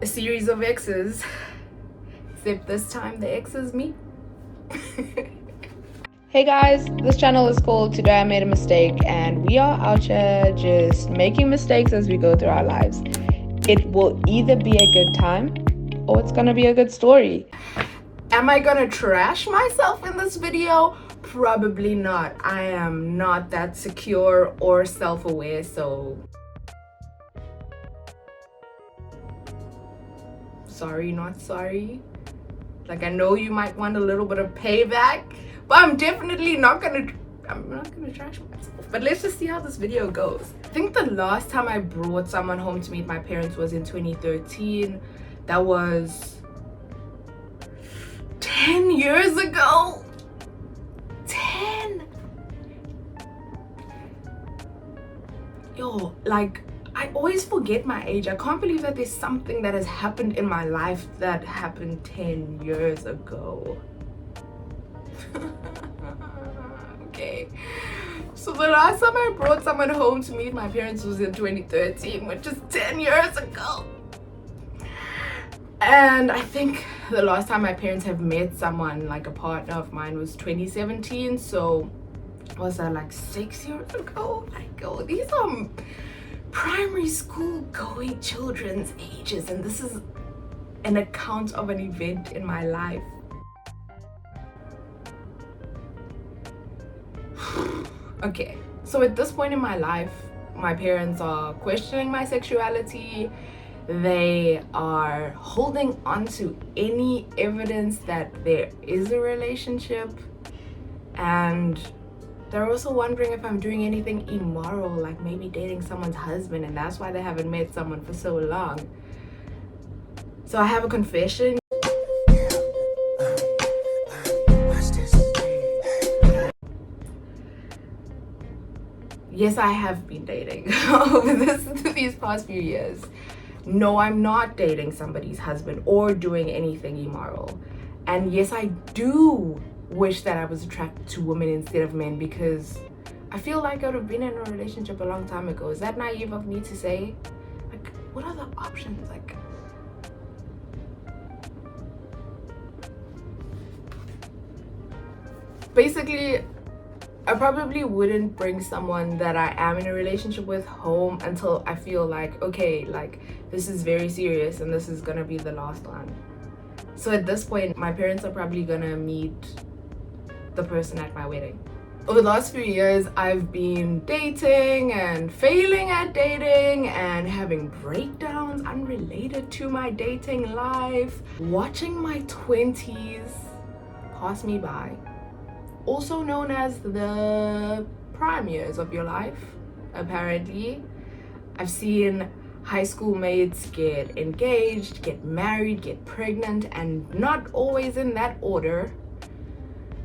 series of exes, except this time the ex is me. Hey guys, this channel is called Today I Made a Mistake, and we are out here just making mistakes as we go through our lives. It will either be a good time or it's gonna be a good story. Am I gonna trash myself in this video? Probably not. I am not that secure or self-aware, so sorry, not sorry. Like, I know you might want a little bit of payback, but I'm definitely not gonna trash myself. But let's just see how this video goes. I think the last time I brought someone home to meet my parents was in 2013. That was 10 years ago. 10. Yo, like, I always forget my age. I can't believe that there's something that has happened in my life that happened 10 years ago. Okay. So the last time I brought someone home to meet my parents was in 2013, which is 10 years ago. And I think the last time my parents have met someone, like a partner of mine, was 2017. So was that like 6 years ago? Like, oh, these are primary school going children's ages, and this is an account of an event in my life. Okay, so at this point in my life, my parents are questioning my sexuality. They are holding on to any evidence that there is a relationship, and they're also wondering if I'm doing anything immoral, like maybe dating someone's husband, and that's why they haven't met someone for so long. So I have a confession. Yes, I have been dating over these past few years. No, I'm not dating somebody's husband or doing anything immoral. And yes, I do wish that I was attracted to women instead of men, because I feel like I would have been in a relationship a long time ago. Is that naive of me to say? Like, what are the options? Like, basically, I probably wouldn't bring someone that I am in a relationship with home until I feel like, okay, like, this is very serious and this is gonna be the last one. So at this point, my parents are probably gonna meet the person at my wedding. Over the last few years, I've been dating and failing at dating and having breakdowns unrelated to my dating life, watching my 20s pass me by, also known as the prime years of your life. Apparently, I've seen high school mates get engaged, get married, get pregnant, and not always in that order.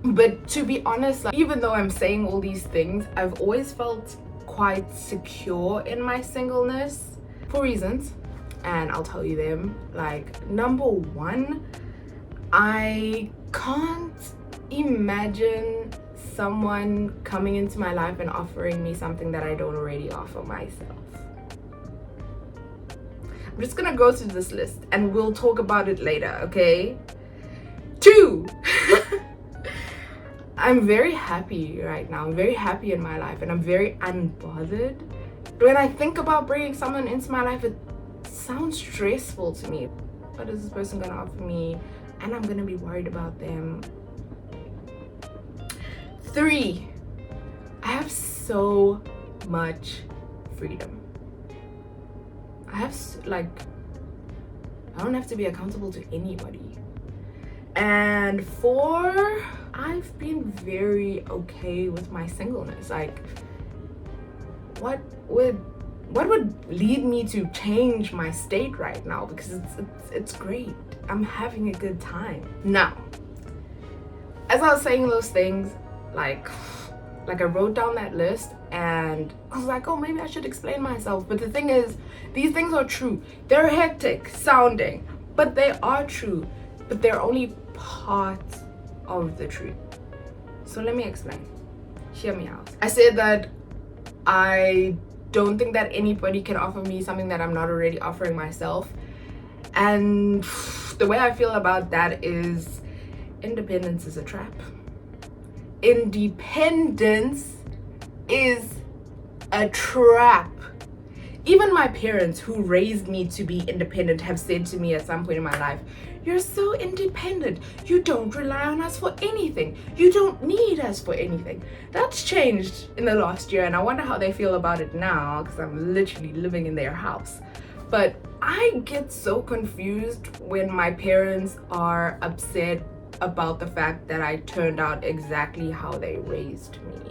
But to be honest, like, even though I'm saying all these things, I've always felt quite secure in my singleness for reasons, and I'll tell you them. Like, number one, I can't imagine someone coming into my life and offering me something that I don't already offer myself. I'm just gonna go through this list and we'll talk about it later, okay? 2, I'm very happy right now. I'm very happy in my life and I'm very unbothered. When I think about bringing someone into my life, it sounds stressful to me. What is this person gonna offer me? And I'm gonna be worried about them. 3, I have so much freedom. I don't have to be accountable to anybody. And 4, I've been very okay with my singleness. Like, what would lead me to change my state right now? Because it's great. I'm having a good time. Now, as I was saying those things, like I wrote down that list and I was like, oh, maybe I should explain myself. But the thing is, these things are true. They're hectic sounding, but they are true. But they're only part of the truth. So let me explain. Hear me out. I said that I don't think that anybody can offer me something that I'm not already offering myself. And the way I feel about that is independence is a trap. Independence is a trap. Even my parents, who raised me to be independent, have said to me at some point in my life, "You're so independent. You don't rely on us for anything. You don't need us for anything." That's changed in the last year, and I wonder how they feel about it now, because I'm literally living in their house. But I get so confused when my parents are upset about the fact that I turned out exactly how they raised me.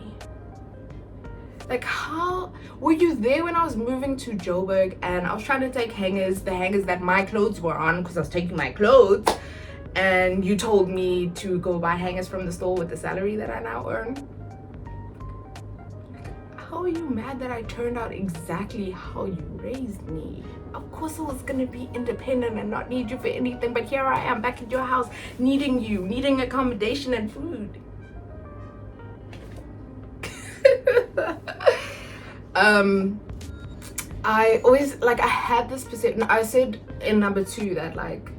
Like, how were you there when I was moving to Joburg and I was trying to take the hangers that my clothes were on, because I was taking my clothes, and you told me to go buy hangers from the store with the salary that I now earn? How are you mad that I turned out exactly how you raised me? Of course I was gonna be independent and not need you for anything, but here I am back at your house needing you, needing accommodation and food. I always, like, I had this perception. I said in number 2 that, like,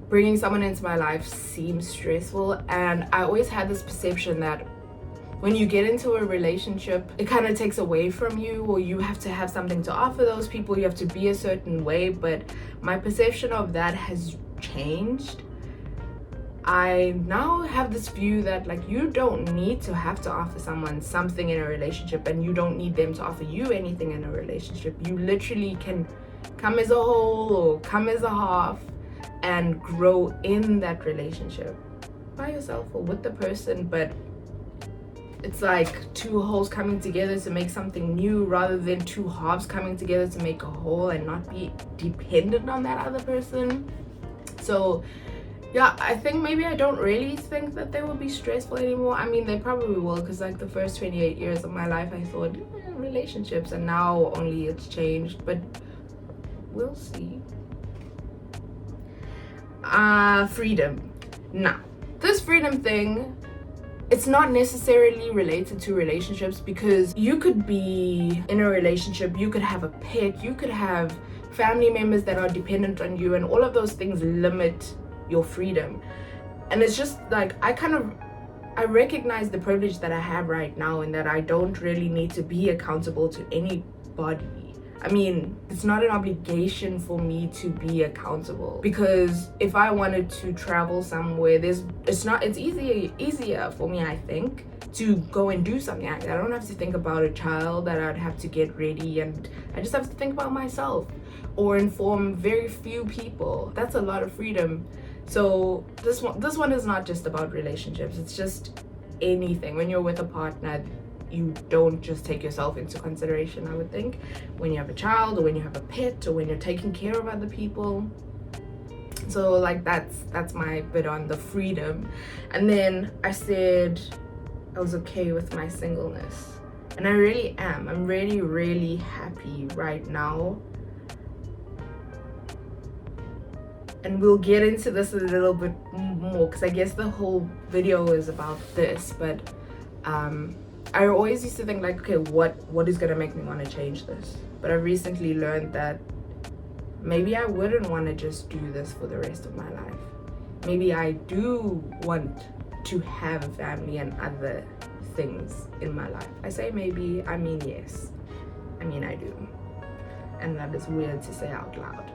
bringing someone into my life seems stressful, and I always had this perception that when you get into a relationship, it kind of takes away from you, or you have to have something to offer those people, you have to be a certain way. But my perception of that has changed. I now have this view that, like, you don't need to have to offer someone something in a relationship, and you don't need them to offer you anything in a relationship. You literally can come as a whole or come as a half and grow in that relationship by yourself or with the person. But it's like two wholes coming together to make something new, rather than two halves coming together to make a whole and not be dependent on that other person. So yeah, I think maybe I don't really think that they will be stressful anymore. I mean, they probably will, because like the first 28 years of my life I thought relationships, and now only it's changed, but we'll see. Freedom. Now, this freedom thing, it's not necessarily related to relationships, because you could be in a relationship, you could have a pet, you could have family members that are dependent on you, and all of those things limit your freedom. And it's just like, I recognize the privilege that I have right now, and that I don't really need to be accountable to anybody. I mean, it's not an obligation for me to be accountable, because if I wanted to travel somewhere, it's easier for me, I think, to go and do something like that. I don't have to think about a child that I'd have to get ready, and I just have to think about myself or inform very few people. That's a lot of freedom. So this one is not just about relationships, it's just anything. When you're with a partner, you don't just take yourself into consideration, I would think. When you have a child, or when you have a pet, or when you're taking care of other people. So like that's my bit on the freedom. And then I said I was okay with my singleness, and I really am. I'm really, really happy right now. And we'll get into this a little bit more, because I guess the whole video is about this. But I always used to think like, okay, what is gonna make me want to change this? But I recently learned that maybe I wouldn't want to just do this for the rest of my life. Maybe I do want to have a family and other things in my life. I say maybe, I mean yes. I mean I do. And that is weird to say out loud.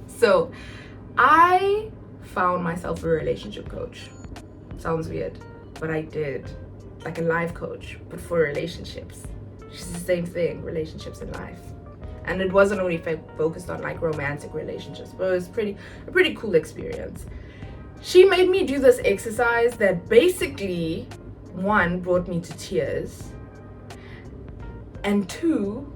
So I found myself a relationship coach. Sounds weird, but I did. Like a life coach, but for relationships. It's the same thing, relationships in life. And it wasn't only focused on like romantic relationships, but it was a pretty cool experience. She made me do this exercise that basically, 1, brought me to tears, and 2,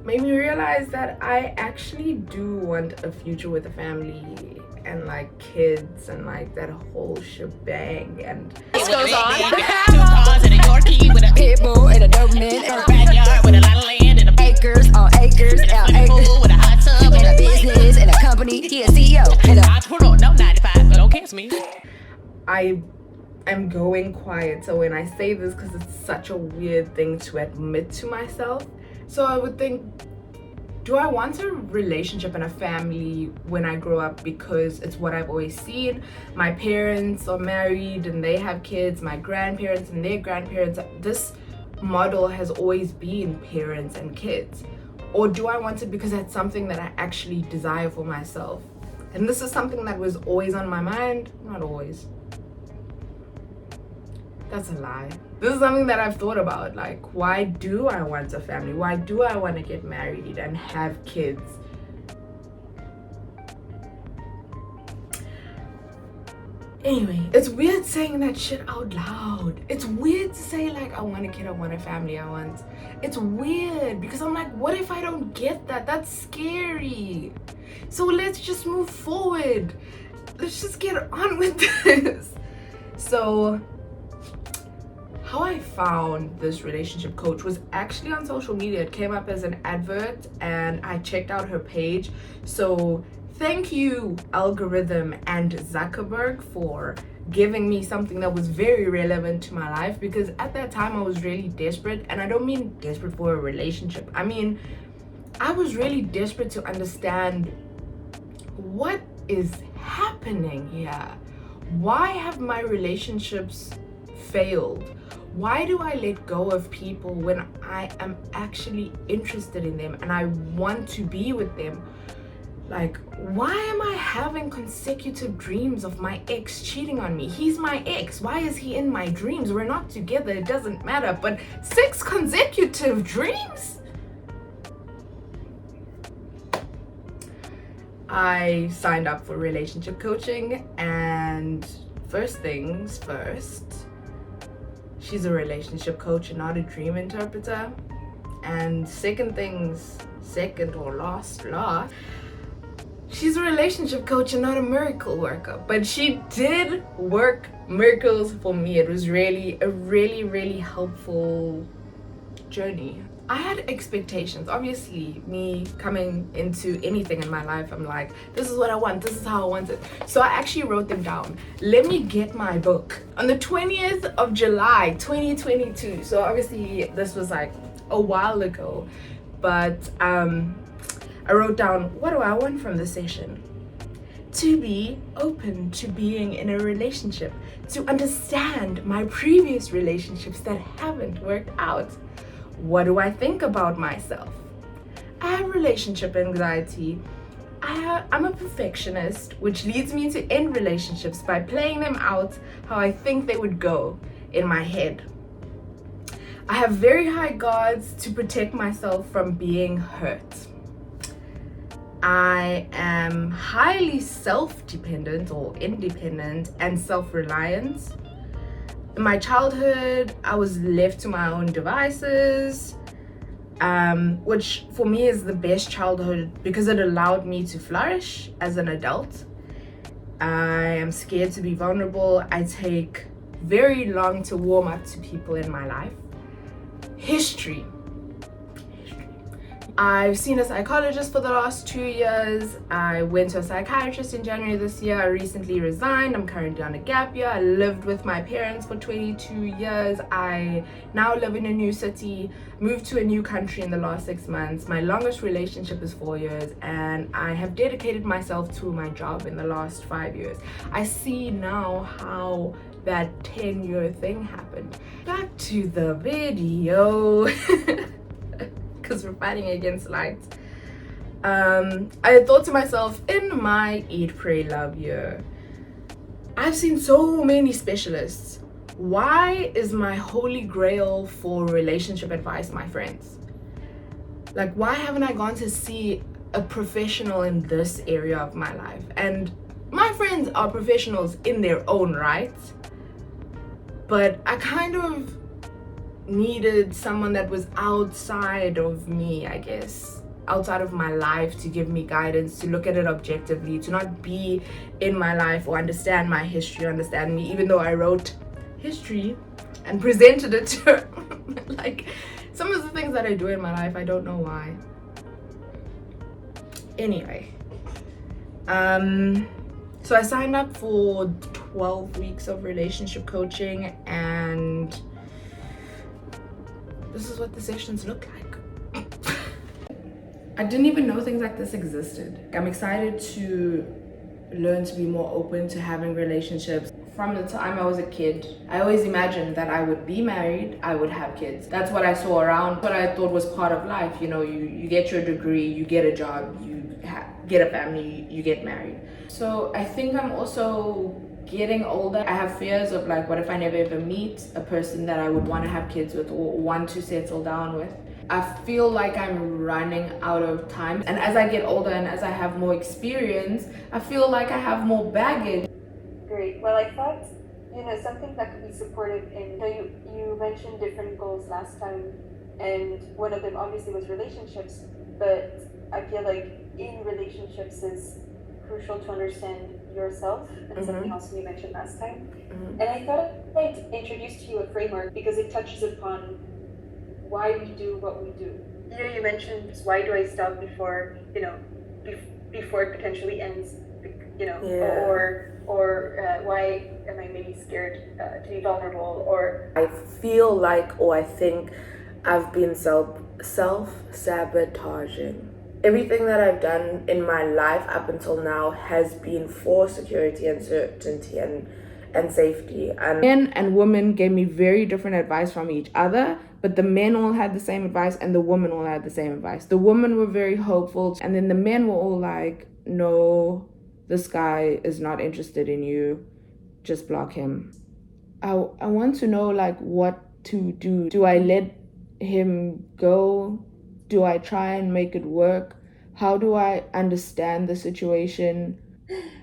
made me realize that I actually do want a future with a family and like kids and like that whole shebang. And this goes on. 2 cars and a Yorkie with a pit bull and a Doberman and a backyard with a lot of land and a acres on acres and a swimming pool with a hot tub and a business and a company. He a CEO and an entrepreneur. No 95, but don't catch me. I'm going quiet. So when I say this, because it's such a weird thing to admit to myself, So I would think, do I want a relationship and a family when I grow up because it's what I've always seen? My parents are married and they have kids, my grandparents and their grandparents. This model has always been parents and kids. Or do I want it because that's something that I actually desire for myself? And this is something that was always on my mind. Not always. That's a lie. This is something that I've thought about. Like, why do I want a family? Why do I want to get married and have kids? Anyway, it's weird saying that shit out loud. It's weird to say like, I want a kid, I want a family, it's weird because I'm like, what if I don't get that? That's scary. So let's just move forward. Let's just get on with this. So how I found this relationship coach was actually on social media. It came up as an advert and I checked out her page. So thank you, algorithm and Zuckerberg, for giving me something that was very relevant to my life, because at that time I was really desperate. And I don't mean desperate for a relationship. I mean, I was really desperate to understand what is happening here. Why have my relationships failed? Why do I let go of people when I am actually interested in them and I want to be with them? Like, why am I having consecutive dreams of my ex cheating on me? He's my ex. Why is he in my dreams? We're not together. It doesn't matter. But 6 consecutive dreams? I signed up for relationship coaching, and first things first, she's a relationship coach and not a dream interpreter. And second or last, she's a relationship coach and not a miracle worker. But she did work miracles for me. It was really a really helpful journey. I had expectations. Obviously, me coming into anything in my life, I'm like, this is what I want, this is how I want it. So I actually wrote them down. Let me get my book. On the 20th of July, 2022. So obviously this was like a while ago, but I wrote down, what do I want from the session? To be open to being in a relationship, to understand my previous relationships that haven't worked out. What do I think about myself? I have relationship anxiety. I'm a perfectionist, which leads me to end relationships by playing them out how I think they would go in my head. I have very high guards to protect myself from being hurt. I am highly self-dependent or independent and self-reliant. In my childhood, I was left to my own devices, which for me is the best childhood because it allowed me to flourish as an adult. I am scared to be vulnerable. I take very long to warm up to people in my life. History. I've seen a psychologist for the last 2 years. I went to a psychiatrist in January this year. I recently resigned. I'm currently on a gap year. I lived with my parents for 22 years. I now live in a new city, moved to a new country in the last 6 months. My longest relationship is 4 years, and I have dedicated myself to my job in the last 5 years. I see now how that 10-year thing happened. Back to the video. Because we're fighting against light. I thought to myself, in my Eat, Pray, Love year, I've seen so many specialists. Why is my holy grail for relationship advice my friends? Like, why haven't I gone to see a professional in this area of my life? And my friends are professionals in their own right, but I kind of needed someone that was outside of me, I guess, outside of my life, to give me guidance, to look at it objectively, to not be in my life or understand my history, understand me, even though I wrote history and presented it to her. Like, some of the things that I do in my life, I don't know why. Anyway, so I signed up for 12 weeks of relationship coaching, and this is what the sessions look like. I didn't even know things like this existed. I'm excited to learn to be more open to having relationships. From the time I was a kid, I always imagined that I would be married, I would have kids. That's what I saw around, what I thought was part of life. You know, you get your degree, you get a job, you get a family, you get married. So I think I'm also getting older. I have fears of like, what if I never ever meet a person that I would want to have kids with or want to settle down with? I feel like I'm running out of time. And as I get older and as I have more experience, I feel like I have more baggage. Great. Well, I thought, something that could be supportive in, you mentioned different goals last time, and one of them obviously was relationships, but I feel like in relationships is crucial to understand yourself, and something else you mentioned last time. And I thought I'd introduce to you a framework because it touches upon why we do what we do. You mentioned, why do I stop before, before it potentially ends, or why am I maybe scared to be vulnerable, or I feel like, or I think I've been self-sabotaging. Everything that I've done in my life up until now has been for security and certainty and safety. And men and women gave me very different advice from each other, but the men all had the same advice and the women all had the same advice. The women were very hopeful, and then the men were all like, no, this guy is not interested in you, just block him. I want to know like what to do. Do I let him go? Do I try and make it work? How do I understand the situation?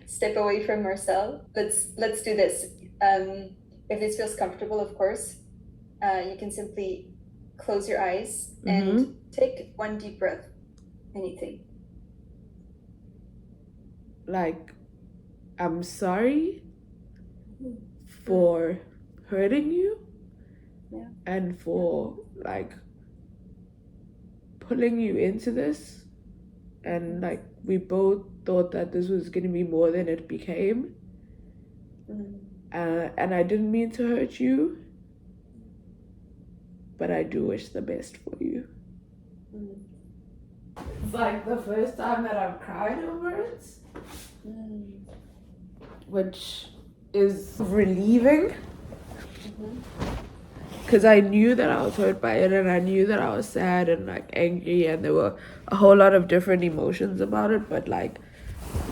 Step away from Marcel. Let's do this. If this feels comfortable, of course, you can simply close your eyes and take one deep breath. Anything. Like, I'm sorry for hurting you and for like pulling you into this, and like we both thought that this was going to be more than it became, and I didn't mean to hurt you, but I do wish the best for you. It's like the first time that I've cried over it, which is relieving, because I knew that I was hurt by it, and I knew that I was sad and like angry, and there were a whole lot of different emotions about it, but like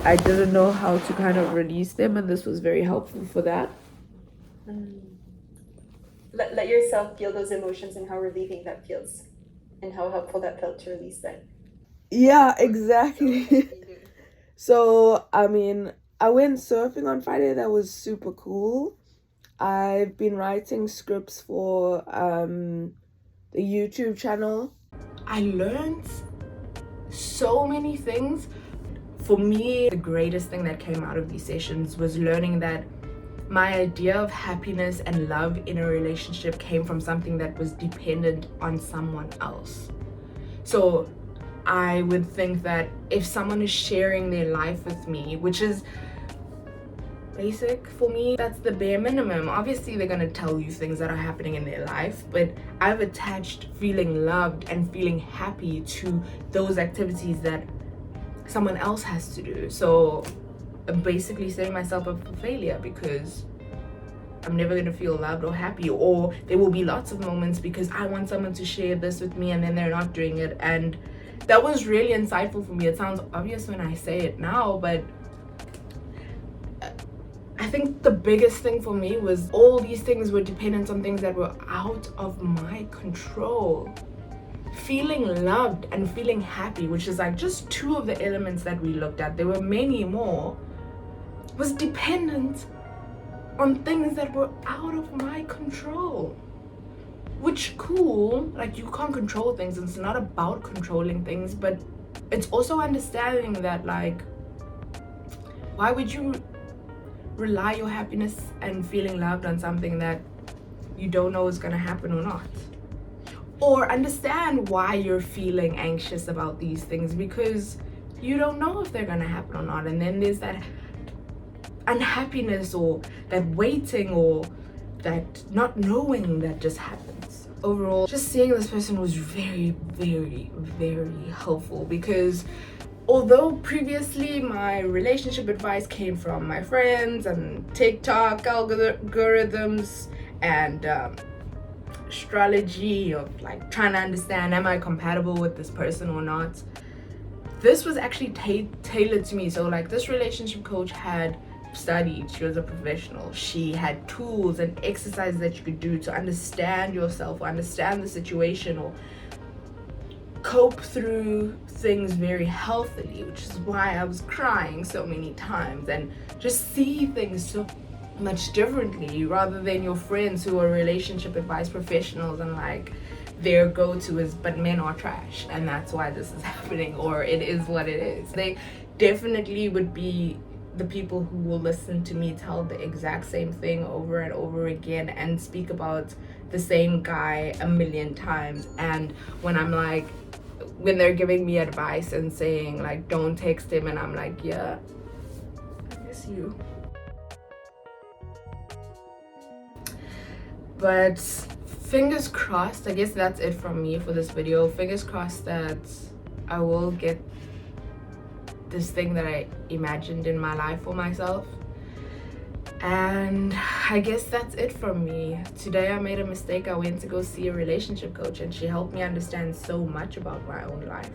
I didn't know how to kind of release them, and this was very helpful for that. Let yourself feel those emotions and how relieving that feels, and how helpful that felt to release that. Yeah, exactly. So, I mean, I went surfing on Friday. That was super cool. I've been writing scripts for the YouTube channel. I learned so many things. For me, the greatest thing that came out of these sessions was learning that my idea of happiness and love in a relationship came from something that was dependent on someone else. So I would think that if someone is sharing their life with me, which is basic for me, that's the bare minimum. Obviously they're going to tell you things that are happening in their life, but I've attached feeling loved and feeling happy to those activities that someone else has to do. So I'm basically setting myself up for failure because I'm never going to feel loved or happy, or there will be lots of moments because I want someone to share this with me and then they're not doing it. And that was really insightful for me. It sounds obvious when I say it now, but I think the biggest thing for me was all these things were dependent on things that were out of my control. Feeling loved and feeling happy, which is like just two of the elements that we looked at, there were many more, was dependent on things that were out of my control. Which cool, like you can't control things, it's not about controlling things, but it's also understanding that like, why would you rely your happiness and feeling loved on something that you don't know is gonna happen or not? Or understand why you're feeling anxious about these things, because you don't know if they're gonna happen or not. And then there's that unhappiness or that waiting or that not knowing that just happens. overall, just seeing this person was very, very, very helpful, because although previously my relationship advice came from my friends and TikTok algorithms and strategy of like trying to understand, am I compatible with this person or not, this was actually tailored to me. So like, this relationship coach had studied, she was a professional, she had tools and exercises that you could do to understand yourself, or understand the situation, or cope through things very healthily, which is why I was crying so many times, and just see things so much differently, rather than your friends who are relationship advice professionals and like their go-to is, but men are trash and that's why this is happening, or it is what it is. They definitely would be the people who will listen to me tell the exact same thing over and over again and speak about the same guy a million times. And when I'm like, when they're giving me advice and saying like, don't text him, and I'm like, yeah, I miss you. But fingers crossed, I guess that's it from me for this video. Fingers crossed that I will get this thing that I imagined in my life for myself. And I guess that's it from me. Today I made a mistake. I went to go see a relationship coach and she helped me understand so much about my own life.